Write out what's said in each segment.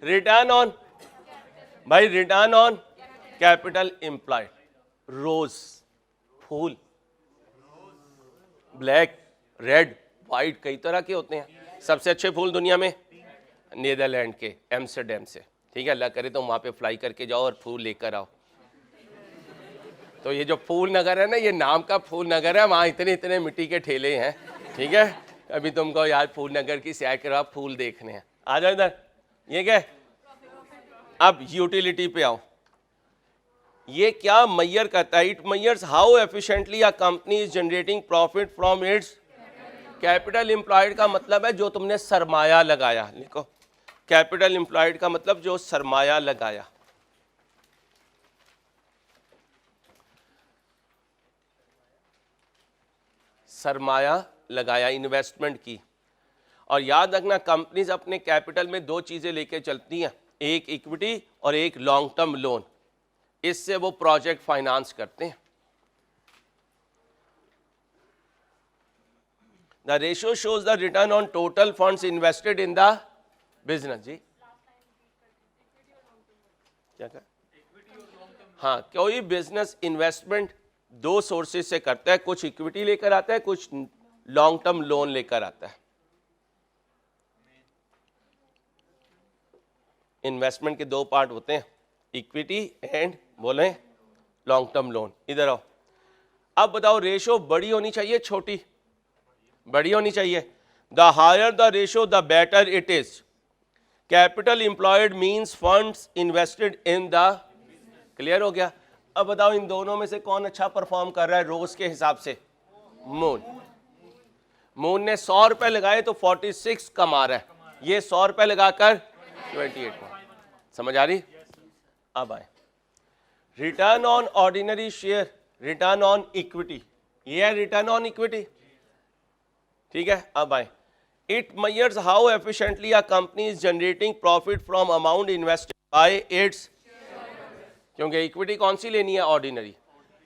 Return on, भाई return on capital employed. Rose, फूल, black, red, white, कई तरह के होते हैं। सबसे अच्छे फूल दुनिया में नीदरलैंड के एम्स्टरडैम से, ठीक है, अल्लाह करे तो वहां पे फ्लाई करके जाओ और फूल लेकर आओ। तो ये जो फूल नगर है ना, ये नाम का फूल नगर है, वहाँ इतने इतने मिट्टी के ठेले हैं, ठीक है। अभी तुमको यार फूल नगर की सैर करो, फूल देखने हैं, आ जाओ इधर। ये क्या है? अब यूटिलिटी पे आओ। ये क्या मैयर करता है? It measures how efficiently a company is generating profit from its capital employed. का मतलब है जो तुमने सरमाया लगाया। लिखो, कैपिटल एम्प्लॉयड का मतलब जो सरमाया लगाया। सरमाया लगाया, इन्वेस्टमेंट की। और याद रखना, कंपनीज अपने कैपिटल में दो चीजें लेके चलती हैं, एक इक्विटी और एक लॉन्ग टर्म लोन। इससे वो प्रोजेक्ट फाइनेंस करते हैं। The ratio shows the return on total funds invested in the business. जी क्या कहा? हाँ, कोई बिजनेस इन्वेस्टमेंट दो सोर्सेज से करता है, कुछ इक्विटी लेकर आता है, कुछ लॉन्ग टर्म लोन लेकर आता है। इन्वेस्टमेंट के दो पार्ट होते हैं, इक्विटी एंड बोले लॉन्ग टर्म लोन। इधर आओ। अब बताओ, रेशो बड़ी होनी चाहिए छोटी? बड़ी होनी चाहिए। The higher the ratio the better it is. Capital employed means funds invested in the. Clear हो गया? अब बताओ, इन दोनों में से कौन अच्छा परफॉर्म कर रहा है रोज के हिसाब से? मून। मून ने 100 रुपए लगाए तो 46 कमा रहा है, ये 100 रुपए लगाकर 28। समझ आ रही? अब आए return on ordinary share, return on equity. ये है रिटर्न ऑन इक्विटी, ठीक है। अब आए, it measures how efficiently a company is generating profit from amount invested bye it's. क्योंकि इक्विटी कौन सी लेनी है? ऑर्डिनरी।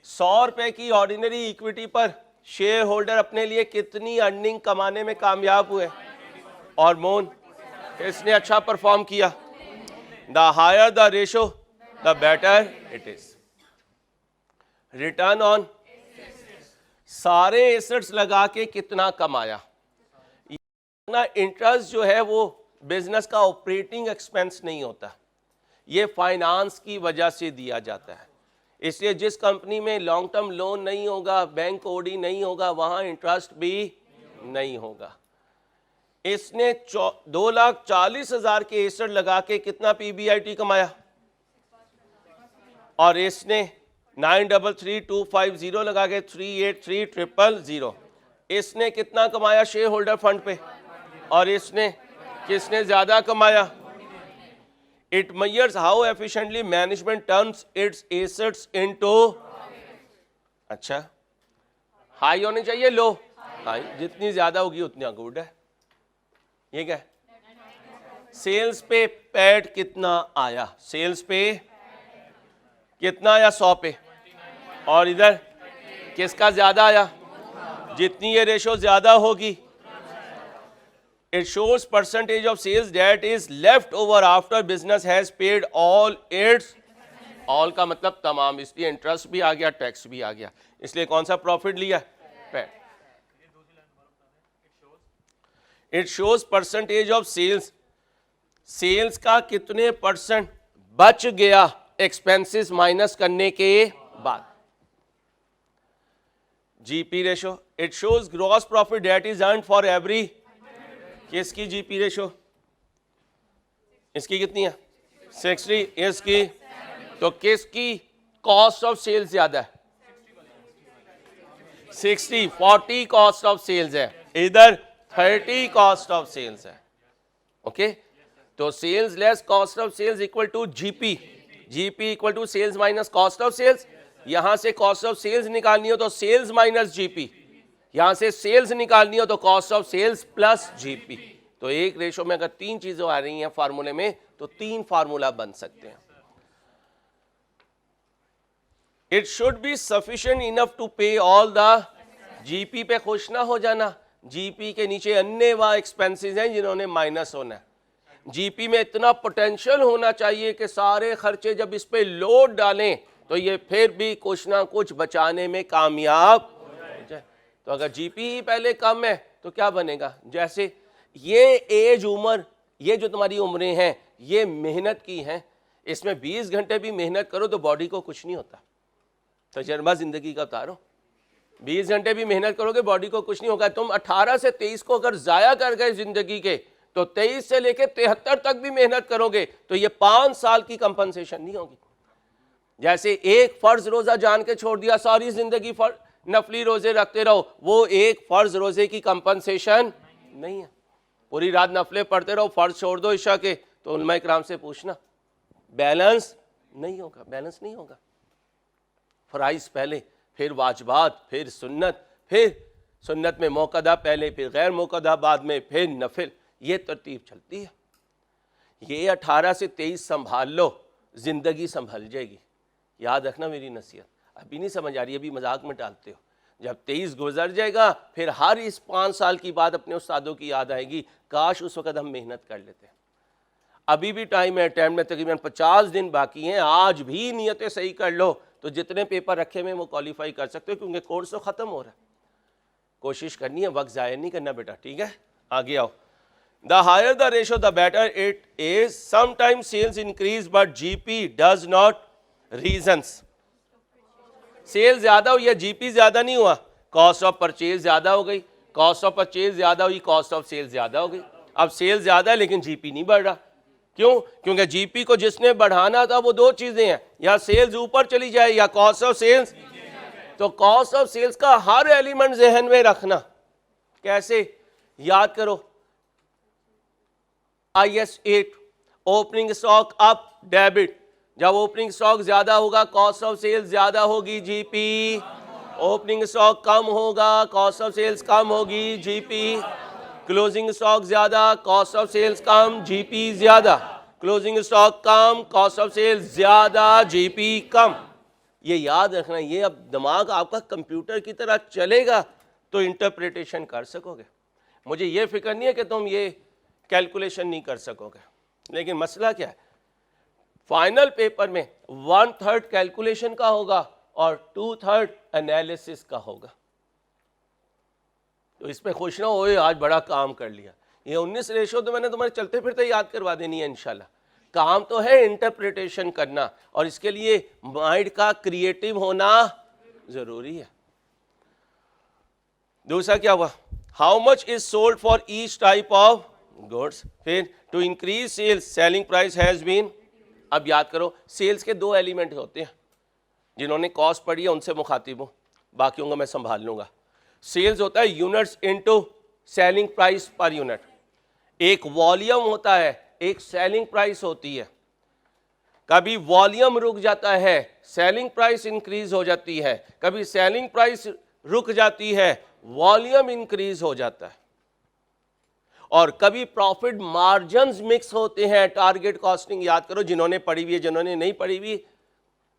100 रुपए की ऑर्डिनरी इक्विटी पर शेयर होल्डर अपने लिए कितनी अर्निंग कमाने में कामयाब हुए? और मून, इसने अच्छा परफॉर्म किया। The higher the ratio the better it is. Return on सारे एसेट्स लगा के कितना कमाया। ना इंटरेस्ट जो है वो बिजनेस का ऑपरेटिंग एक्सपेंस नहीं होता, ये फाइनेंस की वजह से दिया जाता है। इसलिए जिस कंपनी में लॉन्ग टर्म लोन नहीं होगा, बैंक ओडी नहीं होगा, वहां इंटरेस्ट भी नहीं होगा। इसने 2,40,000 के एसेट लगा के कितना पीबीआईटी कमाया? और इसने 933,250 लगा के 383,000। इसने कितना कमाया शेयर होल्डर फंड पे? और इसने किसने ज्यादा कमाया? It measures how efficiently management turns its assets into. अच्छा, हाई होनी चाहिए, लो? हाई। जितनी ज्यादा होगी उतनी गुड है। ये क्या है? सेल्स पे पैट कितना आया? सेल्स पे कितना आया? 100 पे। और इधर किसका ज्यादा आया? जितनी ये रेशो ज्यादा होगी, it shows percentage of sales that is left over after business has paid all its। all का मतलब तमाम, इसलिए इंटरेस्ट भी आ गया, टैक्स भी आ गया, इसलिए कौन सा प्रॉफिट लिया? PAT. It shows percentage of sales, sales का कितने परसेंट बच गया एक्सपेंसेस माइनस करने के बाद। GP ratio, it shows gross profit that is earned for every. किसकी जीपी रेशो? इसकी कितनी है? 60। इसकी? तो किसकी कॉस्ट ऑफ सेल्स ज्यादा है? 60। 40 कॉस्ट ऑफ सेल्स है, इधर 30 कॉस्ट ऑफ सेल्स है। ओके, तो sales less cost of sales equal to GP. GP equal to sales minus cost of sales. यहां से कॉस्ट ऑफ सेल्स निकालनी हो तो सेल्स माइनस जीपी, यहां से सेल्स निकालनी हो तो cost of sales plus GP. तो एक रेशो में अगर तीन चीजें आ रही हैं फार्मूले में तो तीन फार्मूला बन सकते हैं। It should be sufficient enough to pay all the. GP पे खुश ना हो जाना, जीपी के नीचे अन्य वह एक्सपेंसेस हैं जिन्होंने माइनस होना है। जीपी में इतना पोटेंशियल होना चाहिए कि सारे खर्चे जब इस पे लोड डालें तो ये फिर भी कुछ ना कुछ बचाने में कामयाब हो जाए। तो अगर जीपी ही पहले कम है तो क्या बनेगा? जैसे ये एज उम्र, ये जो तुम्हारी उम्रें हैं ये मेहनत की हैं, इसमें 20 घंटे भी मेहनत करो तो बॉडी को कुछ नहीं होता। तजर्बा जिंदगी का उतारो, 20 घंटे भी मेहनत करोगे बॉडी को कुछ नहीं होगा। तुम 18 से 23 को अगर जाया कर गए जिंदगी के तो 23 से लेकर 73 तक भी मेहनत करोगे तो ये 5 साल की कंपनसेशन नहीं होगी। जैसे एक फर्ज रोजा जान के छोड़ दिया, सारी जिंदगी नफली रोजे रखते रहो, वो एक फर्ज रोजे की कंपनसेशन नहीं है। पूरी रात नफले पढ़ते रहो, फर्ज छोड़ दो इशा के, तो उलमा इकराम से पूछना, बैलेंस नहीं होगा, बैलेंस नहीं होगा। फराइज पहले, फिर वाजबात, फिर सुन्नत में मौकदा पहले, फिर गैर मौकदा बाद में, फिर नफिल, ये तरतीब चलती है। ये 18 से 23 संभाल लो, जिंदगी संभल जाएगी। याद रखना मेरी नसीहत, अभी नहीं समझ आ रही, अभी मजाक में टालते हो। जब 23 गुजर जाएगा फिर हर इस 5 साल की बात अपने उस्तादों की याद आएगी, काश उस वक्त हम मेहनत कर लेते। अभी भी टाइम है, टाइम में तकरीबन 50 दिन बाकी हैं। आज भी नियतें सही कर लो तो जितने पेपर रखे हुए वो क्वालिफाई कर सकते हो, क्योंकि कोर्स तो ख़त्म हो रहा है। कोशिश करनी है, वक्त ज़ाया नहीं करना बेटा, ठीक है? आगे आओ। The higher the ratio the better it is. Sometimes sales increase but GP does not. Reasons, sale ज्यादा हुई है, जीपी ज्यादा नहीं हुआ, कॉस्ट ऑफ परचेज ज्यादा हो गई, कॉस्ट ऑफ परचेज ज्यादा हुई, कॉस्ट ऑफ सेल ज्यादा हो गई। अब सेल ज्यादा है लेकिन जीपी नहीं बढ़ रहा। क्यों? क्योंकि जीपी को जिसने बढ़ाना था वो दो चीजें हैं, या सेल्स ऊपर चली जाए या कॉस्ट ऑफ सेल्स। तो कॉस्ट ऑफ सेल्स का हर एलिमेंट जहन में रखना। कैसे? याद करो, IS 8 opening stock up debit. जब ओपनिंग स्टॉक ज्यादा होगा कॉस्ट ऑफ सेल्स ज्यादा होगी, जीपी। ओपनिंग स्टॉक कम होगा कॉस्ट ऑफ सेल्स कम होगी, जीपी। क्लोजिंग स्टॉक ज्यादा कॉस्ट ऑफ सेल्स कम, जीपी ज्यादा। क्लोजिंग स्टॉक कम कॉस्ट ऑफ सेल्स ज्यादा, जीपी कम। ये याद रखना। ये अब दिमाग आपका कंप्यूटर की तरह चलेगा तो इंटरप्रिटेशन कर सकोगे। मुझे ये फिक्र नहीं है कि तुम ये कैलकुलेशन नहीं कर सकोगे, लेकिन मसला क्या है, फाइनल पेपर में 1/3 कैलकुलेशन का होगा और 2/3 एनालिसिस का होगा। तो इस पे खुश ना हो, आज बड़ा काम कर लिया। ये 19 रेशो तो मैंने तुम्हारे चलते फिरते याद करवा देनी है इंशाल्लाह। काम तो है इंटरप्रिटेशन करना, और इसके लिए माइंड का क्रिएटिव होना जरूरी है। दूसरा क्या हुआ? How much is sold for each type of goods. फिर to increase sales selling price has been. अब याद करो, सेल्स के दो एलिमेंट होते हैं। जिन्होंने कॉस्ट पढ़ी है उनसे मुखातिब हूं, बाकियों को मैं संभाल लूंगा। सेल्स होता है units into selling price per unit. एक वॉल्यूम होता है, एक सेलिंग प्राइस होती है। कभी वॉल्यूम रुक जाता है, सेलिंग प्राइस इंक्रीज हो जाती है, कभी सेलिंग प्राइस रुक जाती है, वॉल्यूम इंक्रीज हो जाता है। और कभी प्रॉफिट मार्जिन्स मिक्स होते हैं। टारगेट कॉस्टिंग याद करो, जिन्होंने पढ़ी हुई है, जिन्होंने नहीं पढ़ी हुई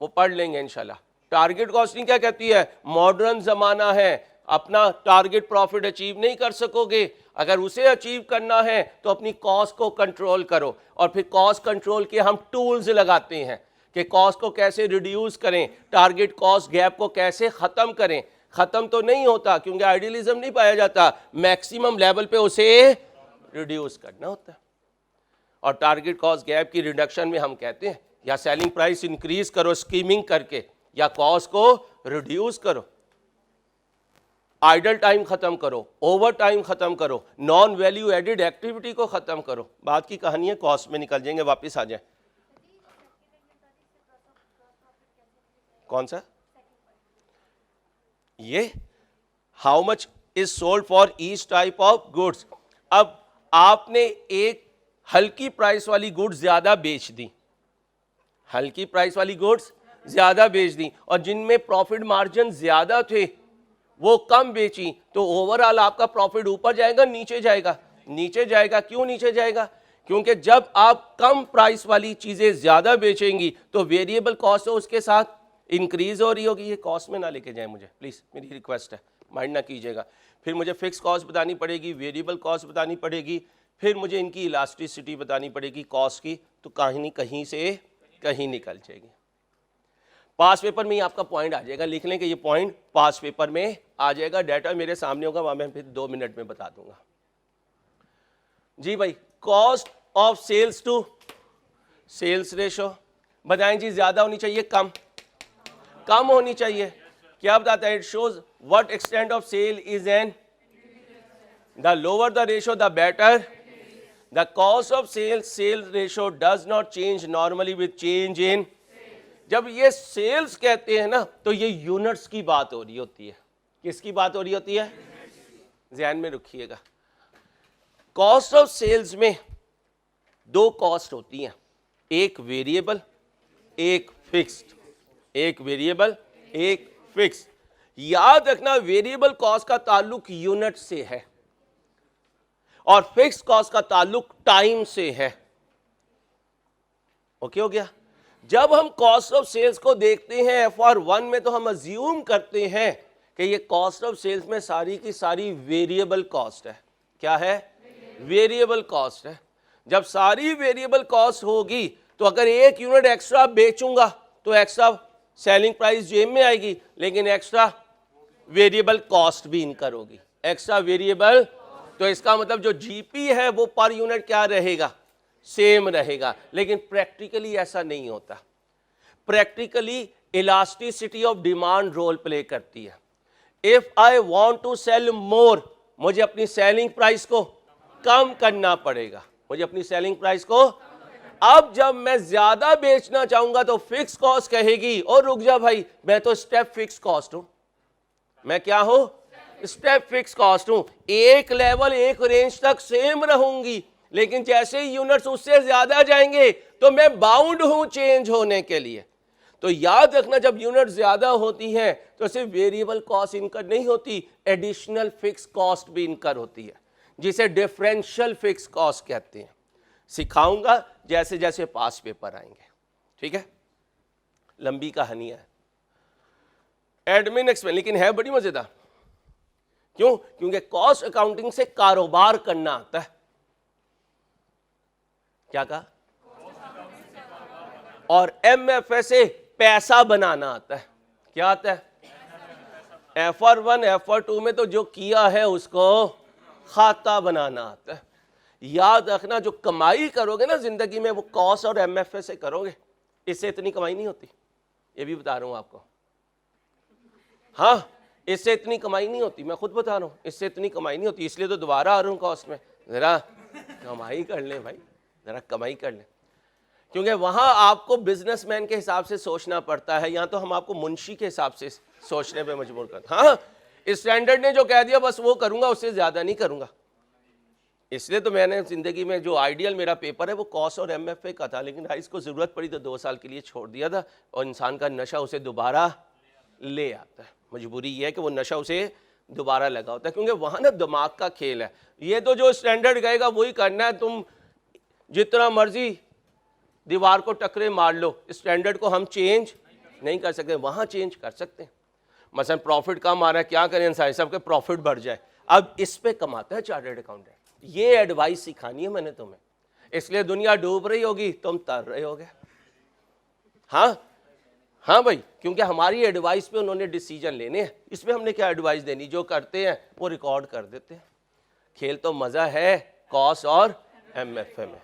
वो पढ़ लेंगे इंशाल्लाह। टारगेट कॉस्टिंग क्या कहती है? मॉडर्न जमाना है, अपना टारगेट प्रॉफिट अचीव नहीं कर सकोगे, अगर उसे अचीव करना है तो अपनी कॉस्ट को कंट्रोल करो। और फिर कॉस्ट कंट्रोल के हम टूल्स लगाते हैं कि कॉस्ट को कैसे रिड्यूस करें, टारगेट कॉस्ट गैप को कैसे ख़त्म करें। ख़त्म तो नहीं होता क्योंकि आइडियलिज्म नहीं पाया जाता, मैक्सिमम लेवल पे उसे रिड्यूस करना होता है। और टारगेट कॉस्ट गैप की रिडक्शन में हम कहते हैं या सेलिंग प्राइस इंक्रीज करो स्कीमिंग करके, या कॉस्ट को रिड्यूस करो, आइडल टाइम खत्म करो, ओवर टाइम खत्म करो, नॉन वैल्यू एडेड एक्टिविटी को खत्म करो। बात की कहानी है, कॉस्ट में निकल जाएंगे, वापस आ जाए। कौन सा? ये how much is sold for each type of goods. अब आपने एक हल्की प्राइस वाली गुड्स ज्यादा बेच दी, हल्की प्राइस वाली गुड्स ज्यादा बेच दी, और जिनमें प्रॉफिट मार्जिन ज्यादा थे वो कम बेची, तो ओवरऑल आपका प्रॉफिट ऊपर जाएगा नीचे जाएगा? नीचे जाएगा। क्यों नीचे जाएगा? क्योंकि जब आप कम प्राइस वाली चीजें ज्यादा बेचेंगी तो वेरिएबल कॉस्ट तो उसके साथ इंक्रीज हो रही होगी। ये कॉस्ट में ना लेके जाए मुझे प्लीज, मेरी रिक्वेस्ट है, माइंड ना कीजिएगा। फिर मुझे फिक्स कॉस्ट बतानी पड़ेगी, वेरिएबल कॉस्ट बतानी पड़ेगी, फिर मुझे इनकी इलास्टिसिटी बतानी पड़ेगी कॉस्ट की, तो कहीं कहीं से कहीं निकल जाएगी। पास पेपर में ही आपका पॉइंट आ जाएगा, लिख लें कि ये पॉइंट पास पेपर में आ जाएगा, डाटा मेरे सामने होगा, वहां मैं फिर 2 मिनट में बता दूंगा। जी भाई, cost of sales to sales ratio बताएं जी, ज्यादा होनी चाहिए कम? कम होनी चाहिए। क्या बताता है? It shows what extent of sale is an, the lower the ratio the better, the cost of sale ratio does not change normally with change in. जब ये सेल्स कहते हैं ना, तो ये यूनिट्स की बात हो रही होती है। किसकी बात हो रही होती है? ध्यान में रखिएगा, कॉस्ट ऑफ सेल्स में 2 कॉस्ट होती हैं, एक वेरिएबल एक फिक्स्ड। एक वेरिएबल एक फिक्स। याद रखना, वेरिएबल कॉस्ट का ताल्लुक यूनिट से है और फिक्स कॉस्ट का ताल्लुक टाइम से है। ओके हो गया? जब हम कॉस्ट ऑफ सेल्स को देखते हैं FR1 में, तो हम अज्यूम करते हैं कि ये कॉस्ट ऑफ सेल्स में सारी की सारी वेरिएबल कॉस्ट है। क्या है? वेरिएबल कॉस्ट है। जब सारी वेरिएबल कॉस्ट होगी, तो अगर 1 यूनिट एक्स्ट्रा बेचूंगा तो एक्स्ट्रा सेलिंग प्राइस जेब में आएगी, लेकिन एक्स्ट्रा वेरिएबल कॉस्ट भी इनकर होगी। एक्स्ट्रा वेरिएबल, तो इसका मतलब जो जीपी है वो पर यूनिट क्या रहेगा? सेम रहेगा। लेकिन प्रैक्टिकली ऐसा नहीं होता। Practically elasticity of demand role play करती है। If I want to sell more, मुझे अपनी सेलिंग प्राइस को कम करना पड़ेगा। मुझे अपनी सेलिंग प्राइस को, अब जब मैं ज्यादा बेचना चाहूंगा तो फिक्स कॉस्ट कहेगी, और रुक जा भाई, मैं तो स्टेप फिक्स कॉस्ट हूं। मैं क्या हूं? स्टेप फिक्स कॉस्ट हूं। एक लेवल एक रेंज तक सेम रहूंगी, लेकिन जैसे ही यूनिट्स उससे ज्यादा जाएंगे तो मैं बाउंड हूं चेंज होने के लिए। तो याद रखना, जब यूनिट ज्यादा होती हैं तो सिर्फ वेरिएबल कॉस्ट इनकर नहीं होती, एडिशनल फिक्स कॉस्ट भी इनकर होती है, जिसे डिफरेंशियल फिक्स कॉस्ट कहते हैं। सिखाऊंगा जैसे जैसे पास पेपर आएंगे, ठीक है? लंबी कहानी है, एडमिन एक्सपेंस, लेकिन है बड़ी मजेदार। क्यों? क्योंकि कॉस्ट अकाउंटिंग से कारोबार करना आता है। क्या कहा? और MFA से पैसा बनाना आता है। क्या आता है? FR1 FR2 में तो जो किया है उसको खाता बनाना आता है। याद रखना, जो कमाई करोगे ना जिंदगी में, वो कॉस्ट और MFA से करोगे। इससे इतनी कमाई नहीं होती, ये भी बता रहा हूं आपको। हाँ, इससे इतनी कमाई नहीं होती, मैं खुद बता रहा हूं, इससे इतनी कमाई नहीं होती। इसलिए तो दोबारा आ रहा हूं कॉस्ट में, जरा कमाई कर लें भाई, जरा कमाई कर लें। क्योंकि वहां आपको बिजनेसमैन के हिसाब से सोचना पड़ता है, यहाँ तो हम आपको मुंशी के हिसाब से सोचने पे मजबूर करते हैं। हाँ, स्टैंडर्ड ने जो कह दिया बस वो करूंगा, उससे ज्यादा नहीं करूंगा। इसलिए तो मैंने जिंदगी में जो आइडियल मेरा पेपर है वो कॉस्ट और MFA का था, लेकिन भाई इसको जरूरत पड़ी तो 2 साल के लिए छोड़ दिया था। और इंसान का नशा उसे दोबारा ले आता है। मजबूरी ये है कि वो नशा उसे दोबारा लगा होता है, क्योंकि वहां ना दिमाग का खेल है। ये तो जो स्टैंडर्ड कहेगा वही करना है, तुम जितना मर्जी दीवार को टकरे मार लो, स्टैंडर्ड को हम चेंज नहीं कर सकते। वहां चेंज कर सकते हैं। मसलन प्रॉफिट कम आ रहा है, क्या करें इंसान? सबके प्रॉफिट बढ़ जाए, अब इस पे कमाता है चार्टर्ड अकाउंटेंट। ये एडवाइस सिखानी है मैंने तुम्हें, इसलिए दुनिया डूब रही होगी, तुम तर रहे होगे। हाँ हाँ भाई, क्योंकि हमारी एडवाइस पे उन्होंने डिसीजन लेने हैं। इसमें हमने क्या एडवाइस देनी? जो करते हैं वो रिकॉर्ड कर देते हैं। खेल तो मजा है कॉस्ट और MFA में।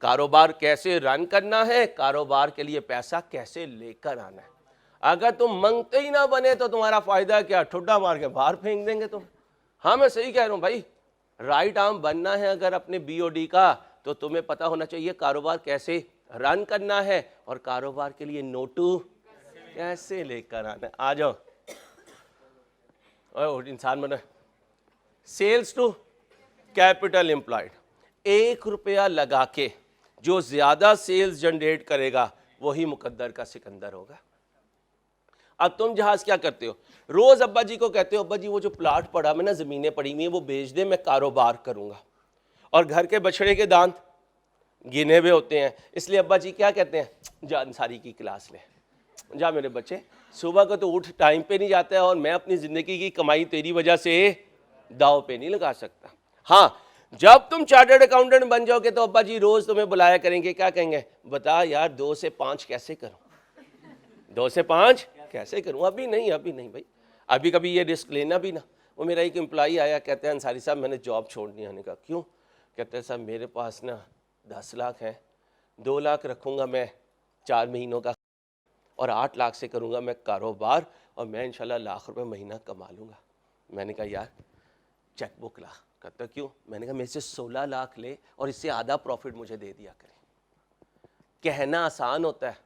कारोबार कैसे रन करना है, कारोबार के लिए पैसा कैसे लेकर आना है। अगर तुम मांगते ही ना बने तो तुम्हारा फायदा क्या? ठुड्डा मार के बाहर फेंक देंगे तुम। हाँ, मैं सही कह रहा हूं भाई। राइट आर्म बनना है अगर अपने BOD का, तो तुम्हें पता होना चाहिए कारोबार कैसे रन करना है और कारोबार के लिए नोटू कैसे लेकर आना है। आ जाओ, इंसान बना। सेल्स टू कैपिटल एम्प्लॉयड, 1 रुपया लगा के जो ज्यादा सेल्स जनरेट करेगा वही मुकद्दर का सिकंदर होगा। अब तुम जहाज क्या करते हो? रोज अब्बा जी को कहते हो, अब्बा जी वो जो प्लाट पड़ा में ना, जमीनें पड़ी हुई हैं, वो बेच दे, मैं कारोबार करूंगा। और घर के बछड़े के दांत गिने हुए होते हैं, इसलिए अब्बा जी क्या कहते हैं? जा अंसारी की क्लास ले, जा मेरे बच्चे, सुबह को तो उठ टाइम पे नहीं जाता है, और मैं अपनी जिंदगी की कमाई तेरी वजह से दाव पे नहीं लगा सकता। हाँ, जब तुम चार्टर्ड अकाउंटेंट बन जाओगे तो अब्बा जी रोज तुम्हें बुलाया करेंगे, क्या कहेंगे, बता यार 2 से 5 कैसे करूं, 2 से 5 कैसे करूं। अभी नहीं भाई, अभी कभी ये रिस्क लेना भी ना। वो मेरा एक एम्प्लॉई आया, कहते हैं अंसारी साहब मैंने जॉब छोड़नी है। कहा क्यों? कहते हैं साहब मेरे पास ना 10 लाख है, 2 लाख रखूंगा मैं 4 महीनों का और 8 लाख से करूंगा मैं कारोबार और मैं इंशाल्लाह लाख रुपए महीना कमा लूंगा। मैंने कहा यार चेक बुक ला। कहता क्यों? मैंने कहा मेरे से 16 लाख ले और इससे आधा प्रॉफिट मुझे दे दिया करे। कहना आसान होता है,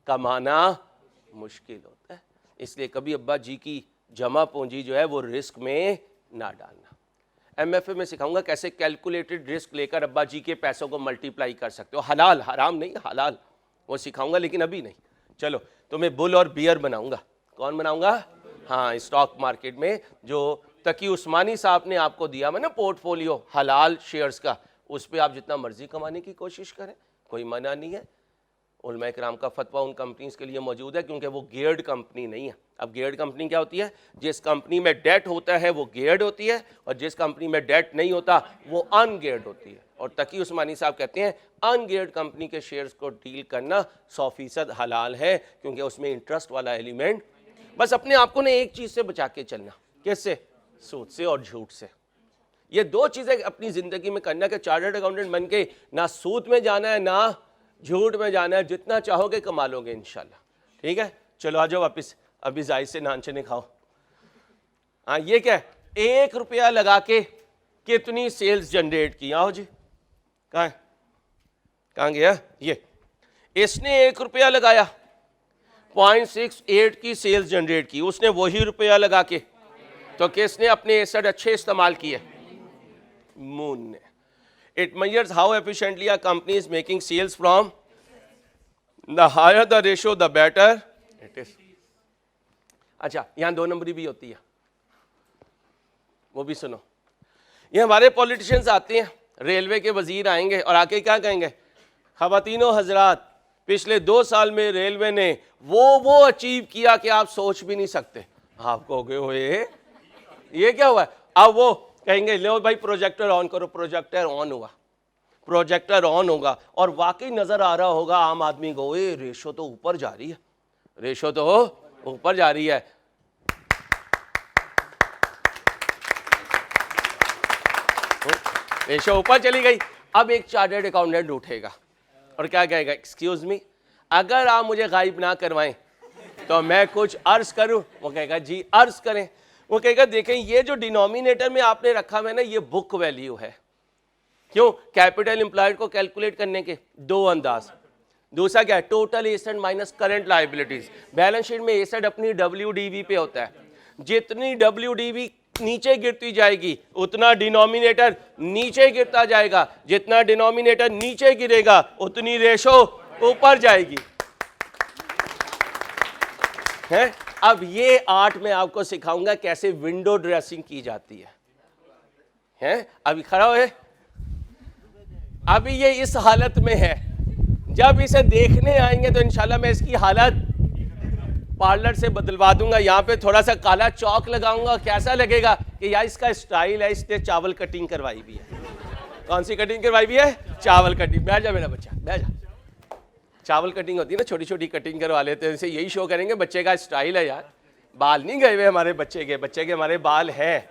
कमाना मुश्किल होता है। इसलिए कभी अब्बा जी की जमा पूंजी जो है वो रिस्क में ना डालना। एमएफए में सिखाऊंगा कैसे कैलकुलेटेड रिस्क लेकर अब्बा जी के पैसों को मल्टीप्लाई कर सकते हो, हलाल, हराम नहीं, हलाल, वो सिखाऊंगा, लेकिन अभी नहीं। चलो तुम्हें बुल और बियर बनाऊंगा। कौन बनाऊंगा? हाँ, स्टॉक मार्केट में जो तकी उस्मानी साहब ने आपको दिया मैं ना पोर्टफोलियो हलाल शेयर्स का, उस पर आप जितना मर्जी कमाने की कोशिश करें, कोई मना नहीं है। उलमा इकराम का फतवा उन कंपनीज के लिए मौजूद है क्योंकि वो गेयर्ड कंपनी नहीं है। अब गेयर्ड कंपनी क्या होती है? जिस कंपनी में डेट होता है वो गेयर्ड होती है और जिस कंपनी में डेट नहीं होता वो अनगेयर्ड होती है। और तकी उस्मानी साहब कहते हैं अनगेयर्ड कंपनी के शेयर्स को डील करना 100% हलाल है क्योंकि उसमें इंटरेस्ट वाला एलिमेंट। बस अपने आप को ने एक चीज़ से बचा के चलना, किससे? सूद से और झूठ से। ये 2 चीज़ें अपनी ज़िंदगी में करना कि चार्टर्ड अकाउंटेंट बन के ना सूद में जाना है ना झूठ में जाना है, जितना चाहोगे कमा लोगे इंशाल्लाह। ठीक है, चलो आ जाओ वापिस, अभी जाहिर से नानचने खाओ। हाँ, ये क्या है? 1 रुपया लगा के कितनी सेल्स जनरेट की? आओ जी, कहाँ गया ये? इसने 1 रुपया लगाया, 0.68 की सेल्स जनरेट की, उसने वही रुपया लगा के, तो किसने अपने एसेट अच्छे इस्तेमाल किए? मून ने। It measures how efficiently a company is making sales from. The higher the ratio, the better it is. अच्छा, यहाँ 2 नंबरी भी होती है, वो भी सुनो। ये हमारे पॉलिटिशियंस आते हैं, रेलवे के वजीर आएंगे और आके क्या कहेंगे, ख़वातीनो हजरात पिछले 2 साल में रेलवे ने वो अचीव किया कि आप सोच भी नहीं सकते। आप कहोगे हुए ये क्या हुआ? अब वो कहेंगे लो भाई प्रोजेक्टर ऑन करो, प्रोजेक्टर ऑन हुआ, प्रोजेक्टर ऑन होगा और वाकई नजर आ रहा होगा आम आदमी को, ये रेशो तो ऊपर जा रही है, रेशो तो ऊपर जा रही है। रेशो ऊपर चली गई। अब एक चार्टर्ड अकाउंटेंट उठेगा और क्या कहेगा, एक्सक्यूज मी, अगर आप मुझे गायब ना करवाएं तो मैं कुछ अर्ज करूं। वो कहेगा जी अर्ज करें। वो कहेगा देखें ये जो डिनोमिनेटर में आपने रखा हुआ है ना, ये बुक वैल्यू है। क्यों? कैपिटल एम्प्लॉयड को कैलकुलेट करने के 2 अंदाज। दूसरा क्या है? Total asset minus current liabilities. Balance sheet में एसेट अपनी WDV पे होता है, जितनी WDV नीचे गिरती जाएगी उतना डिनोमिनेटर नीचे गिरता जाएगा, जितना डिनोमिनेटर नीचे गिरेगा उतनी रेशो ऊपर जाएगी। है? अब ये आर्ट में आपको सिखाऊंगा कैसे विंडो ड्रेसिंग की जाती है। हैं? अभी खड़ा हो, अभी ये इस हालत में है, जब इसे देखने आएंगे तो इंशाल्लाह मैं इसकी हालत पार्लर से बदलवा दूंगा, यहाँ पे थोड़ा सा काला चौक लगाऊंगा, कैसा लगेगा कि यार इसका स्टाइल है, इसने चावल कटिंग करवाई भी है। कौन सी कटिंग करवाई भी है? चावल कटिंग। बैठ जा मेरा बच्चा, बैठ जा। चावल कटिंग होती है ना, छोटी छोटी कटिंग करवा लेते हैं, इसे यही शो करेंगे बच्चे का स्टाइल है यार। बाल नहीं गए हुए हमारे बच्चे के हमारे बाल हैं।